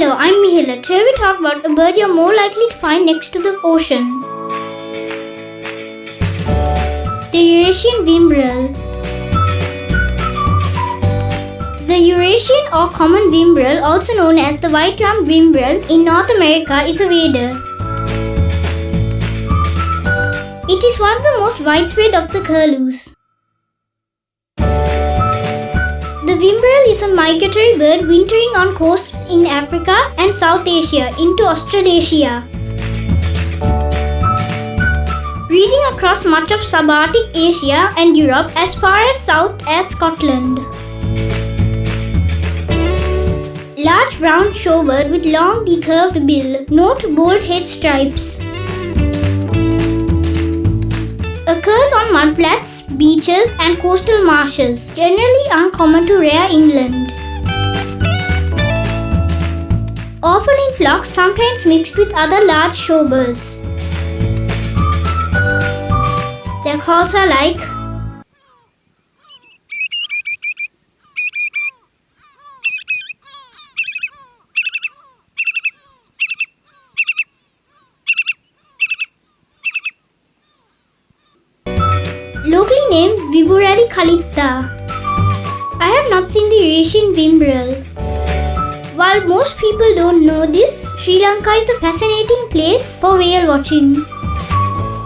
Hello, I'm Mihela. Today we talk about a bird you're more likely to find next to the ocean. The Eurasian Whimbrel. The Eurasian or common whimbrel, also known as the White-Rumped Whimbrel in North America, is a wader. It is one of the most widespread of the curlews. The whimbrel is a migratory bird wintering on coasts in Africa and South Asia into Australasia, breeding across much of subarctic Asia and Europe as far as south as Scotland. Large brown shorebird with long decurved bill. Note bold head stripes. Occurs on mudflats, beaches and coastal marshes, generally uncommon to rare inland. Often in flocks, sometimes mixed with other large shorebirds. Their calls are like locally named Wiburali Kaliththa. I have not seen the Eurasian Whimbrel. While most people don't know this, Sri Lanka is a fascinating place for whale watching.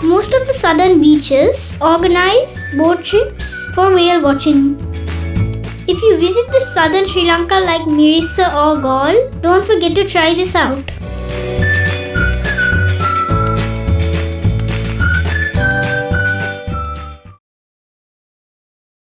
Most of the southern beaches organize boat trips for whale watching. If you visit the southern Sri Lanka like Mirissa or Galle, don't forget to try this out.